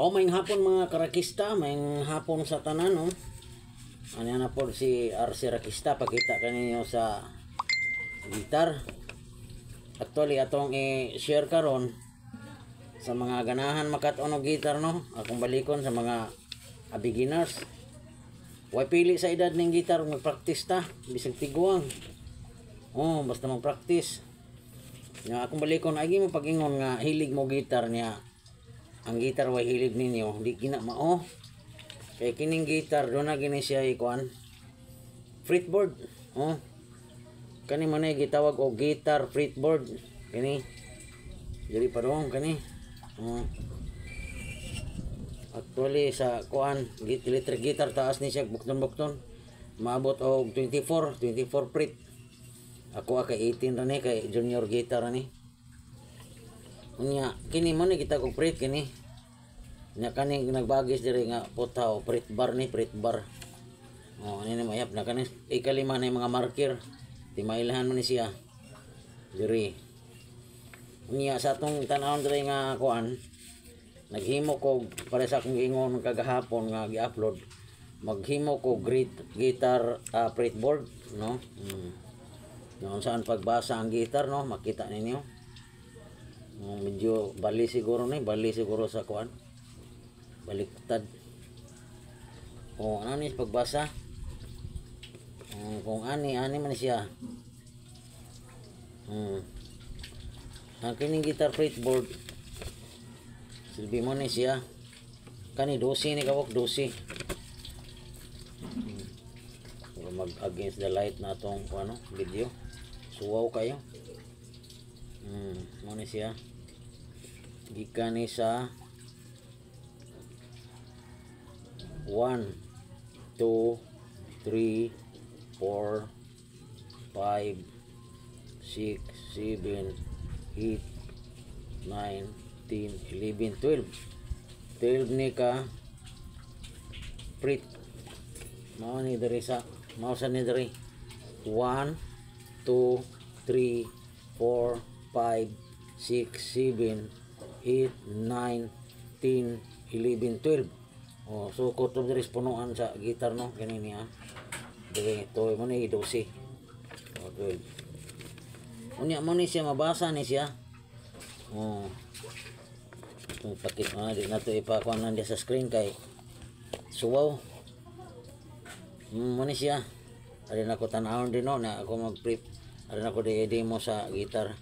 Maying hapon mga karakista, maying hapon sa tanan, no? Ano na po si RC Rakista, pakita kaninyo sa gitar. Actually, atong i-share karon sa mga ganahan makaton og gitar, no? Akong balikon sa mga beginners. Way pili sa edad ning gitar, mag-practice ta, bisag tiguang. Basta mag-practice. Nga akong balikon, agi mo pag-ingon nga hilig mo gitar niya. Ang gitar way hilig ninyo, di gina mao. Kay kining gitar do na gini siya ikuan. Fretboard. Kani man ay gitawag og gitar fretboard. Kani. Diri pa dong kani. Actually sa kuan, electric guitar taas ni siya bukton-bukton. Maabot og 24 fret. Ako kay 18 ra ni kay junior guitar ni. Unya kini man kita og fret kini. Nya kani nagbagis diri nga putaw fret bar ni fret bar. Ini mayap na kani ikalima na mga marker. Timailahan man ni siya. Diri. Unya sa atong tan-awon diri nga kuan. Naghimo ko para sa akong ingon kagahapon nga gi-upload. Maghimo ko guitar fretboard, no? Noon saan pagbasa ang gitar, no? Makita ninyo. Medyo bali siguro sa kuan. Baliktad. Ano ni pagbasa? Kung ani man siya. Ang kining guitar fretboard silbi mo ni siya. Kani 12 ni kawok 12. Mag against the light na tong ano video. Suwaw kayo. Mo ni siya. Gikan ni sa 1 2 3 4 5 6 7 8 9 10 11 12 ni ka fret. Mao ni diri sa mao sa ni diri 1 2 3 4 5 6 7 8 9 10 11 12. So kutob diri punuan sa gitar, no? Kani niya. Diri to mo ni 12. 12. Unya mo ni siya mabasa ni siya. Kung pakit di na to ipakuan na sa screen kay suwaw. Mo ni siya. Ari na ko tan-awon din, no, na ako mag-prep. Ari na ko demo sa gitar.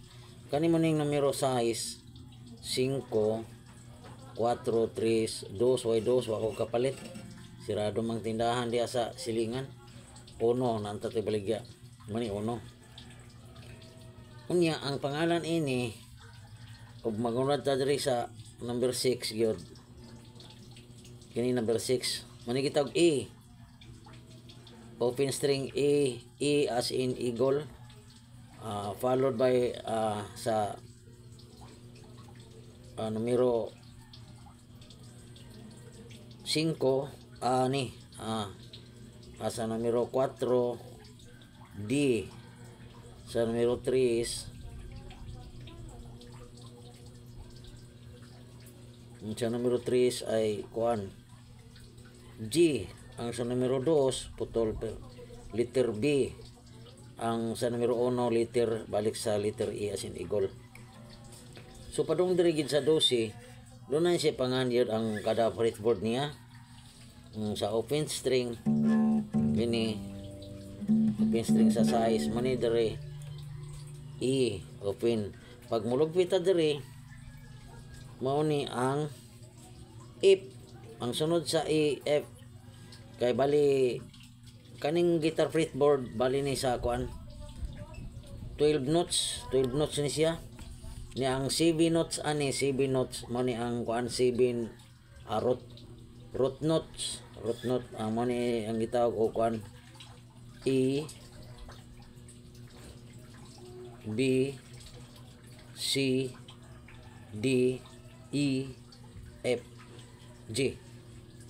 Kani mo ning numero 6 5 4 3 2 way 2 wako kapalit. Sirado mang tindahan diya sa silingan. Uno nanta ti baligya. Mani uno. Unya ang pangalan ini ug magunad ta diri sa number 6 gyud. Kini number 6. Mani gitawag E. Open string E, E as in eagle. Followed by sa numero 5 ni sa numero 4 D, sa numero 3 sa numero 3 ay kuan G. Ang sa numero 2 putol letter B. Ang sa numero 1 letter balik sa letter E as in eagle. So padung diri gid sa 12, doon na siya pangandiod ang kada fretboard niya. Sa open string ini open string sa size mani diri E open. Pag mulugpit ta diri mao ni ang F. Ang sunod sa E F kay bali kaning guitar fretboard bali ni sa kuan 12 notes ni siya. Ni ang 7 notes mo ni ang kuan 7 root note mo ni ang gitawag o kuan E B C D E F G.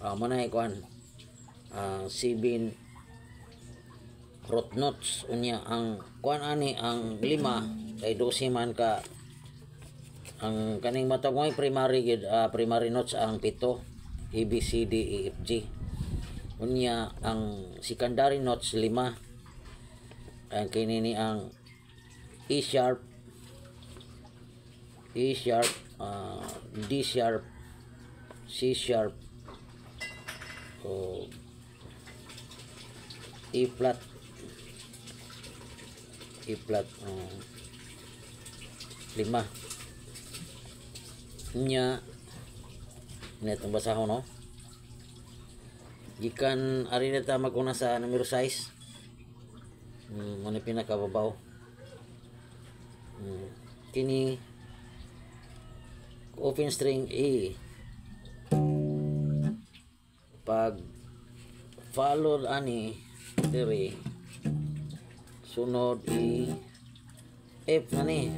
Mo na kuan 7 root notes. Unya ang kuan ani ang 5 kay 12 man ka ang kaning matag mo primary gid, primary notes ang pito, A B C D E F G. Unya ang secondary notes 5. Ang kinini ang E sharp, D sharp, C sharp, o E flat, E flat, 5 nya netong basahon no. Gikan ari na ta maguna sa numero 6. Muna pinakababaw. Kini open string A. Pag followed ani dire sunod E F ani.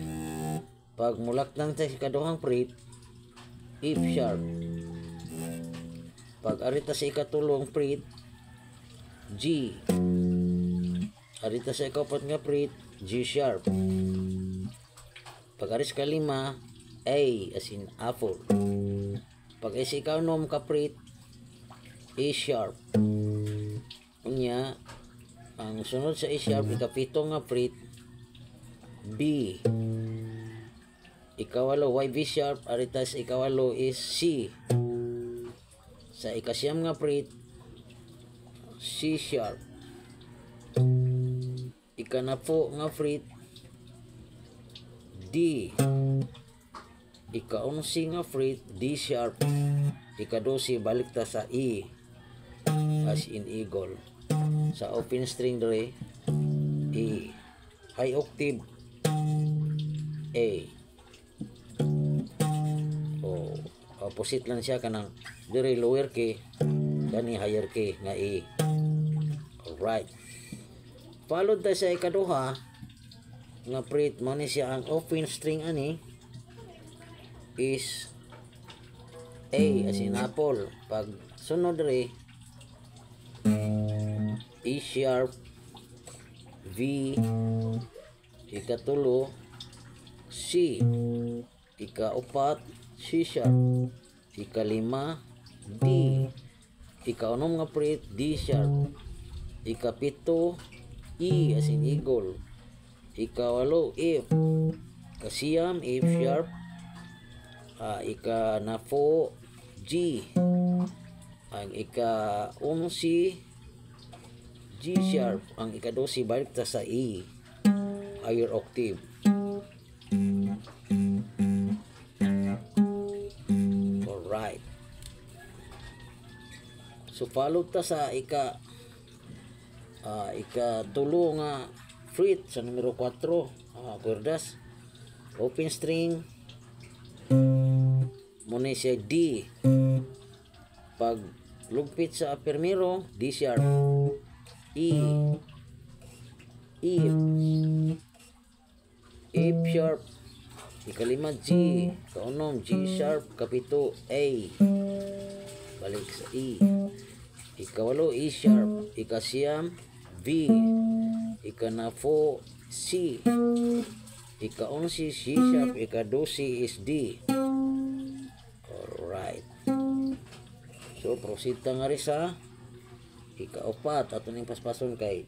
Pag mulak lang sa ikaduhang fret F sharp. Pag arita sa ikatulong fret G. Arita sa ikapat nga fret G sharp. Pag aris kalima A as in apple. Pag sa ikanom ka fret A sharp. Unya ang sunod sa A sharp ikapito nga fret B. Ikawalo Y B sharp, arita sa ikawalo is C. Sa ikasyam nga fret C sharp. Ikanapo nga fret D. Ika-11 nga fret D sharp. Ika-12 balik ta sa E as in eagle. Sa open string dre E. High octave A. Opposite lang siya kanang dire lower key kani higher key nga E. Alright. Followed ta sa ikaduha nga fret mo ni siya ang open string ani is A as in apple. Pag sunod dire E sharp V ikatulo C ikaupat C sharp ikalima D ikaunom nga fret D sharp ikapito E as in eagle ikawalo F kasiyam F sharp ikanapo G ang ika-11 G sharp ang ika-12 balik ta sa E higher octave. Alright. So follow ta sa ikatulo nga fret sa numero 4 kwerdas open string muna siya D. Pag lugpit sa primero D sharp E F sharp ikalima G kaunom G sharp kapito A balik sa E ikawalo E sharp ikasiyam V ikanapo C ika-11 C sharp ika-12 is D. Alright. So proceed ta nga rin sa ika-4 ato ning paspason kay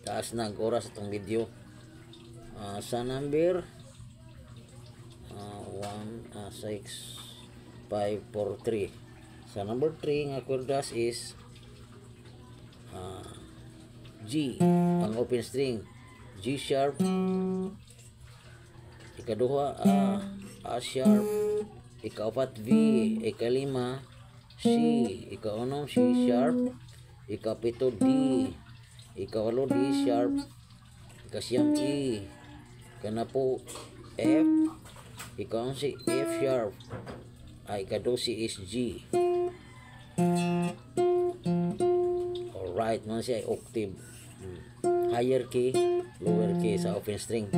taas na ang oras itong video. Sa number 1, 6, 5, 4, 3 sa number 3 nga kwerdas is G ang open string G sharp ikaduha A sharp ikaupat V ikalima C ikaunom C sharp ikapito D ikawalo D sharp ikasiyam E kanapo F ika-11 F sharp ika-12 is G. Alright, man siya octave higher key lower key sa open string.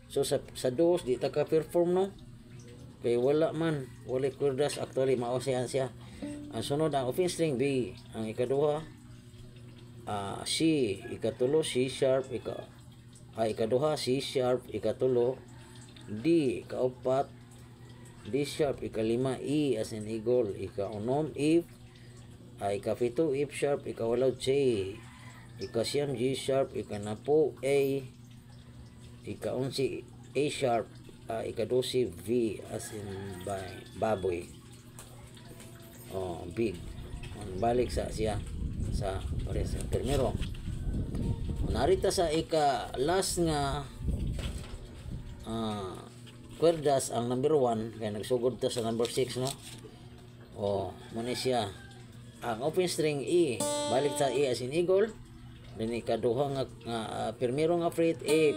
So sa dos di ta ka perform no kay wala kwerdas actually mao siya. Ang sunod ang open string B ang ikaduha C ikatulo C sharp ikaduha C sharp ikatulo D. Ikaupat, D sharp. Ikalima, E as in eagle. Ikaunom, F. Ikapito, F sharp. Ikawalo, J. Ikasiyam, G sharp. Ikanapo, A. Ikaunsi, A sharp. Ikadosi, V as in baboy. Big. Balik sa siya sa pares primero. Narita sa ika-last nga kwerdas ang number 1 kaya nagsugod ta sa number 6 no. Muna siya ang open string E balik sa E as in eagle. Then ikaduha nga primero nga fret F,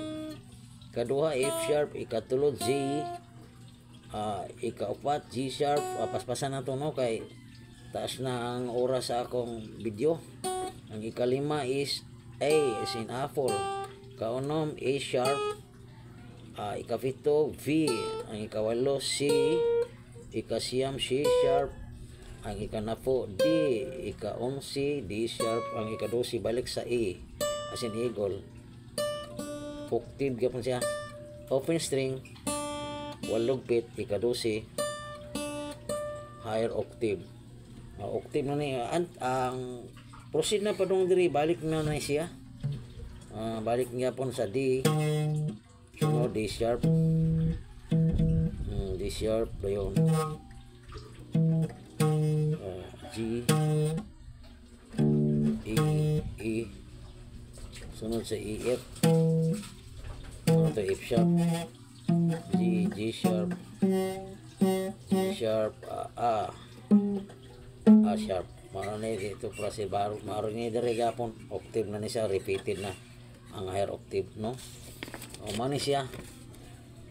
ikaduha F sharp, ikatulo G, ikaupat G sharp. Paspasan na to no kay taas na ang oras sa akong video. Ang ikalima is A as in apple. Kaunom A sharp. Ikapito V. Ang ikawalo C. Ikasiyam C sharp. Ang ikanapo D. Ikaonsi D sharp. Ang ikadosi balik sa E as in eagle. Octave gapon siya. Open string walog pit ikadosi higher octave. Octave na ni ang proceed na padung diri balik na siya. Balik niya pon sa D. D sharp. D sharp dayon. G E sunod sa E F. Sunod sa F sharp. G sharp. G sharp A sharp. Marami dito prase baro ni dere gapon octave na ni siya, repeated na ang higher octave no. Mani siya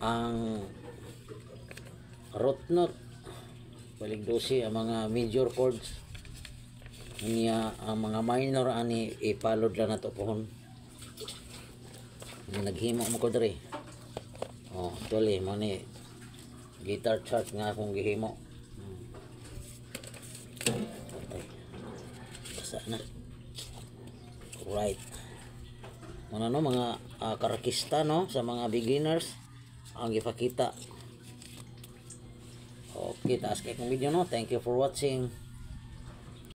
ang root note balik dosi ang mga major chords niya. Ang mga minor ani ipalod lang nato pohon. Naghimo mo ko dere. Actually mani guitar chart nga akong gihimo. Na. Right. Ano mga karakista no sa mga beginners ang ipakita. Okay, taas kay kong video no. Thank you for watching.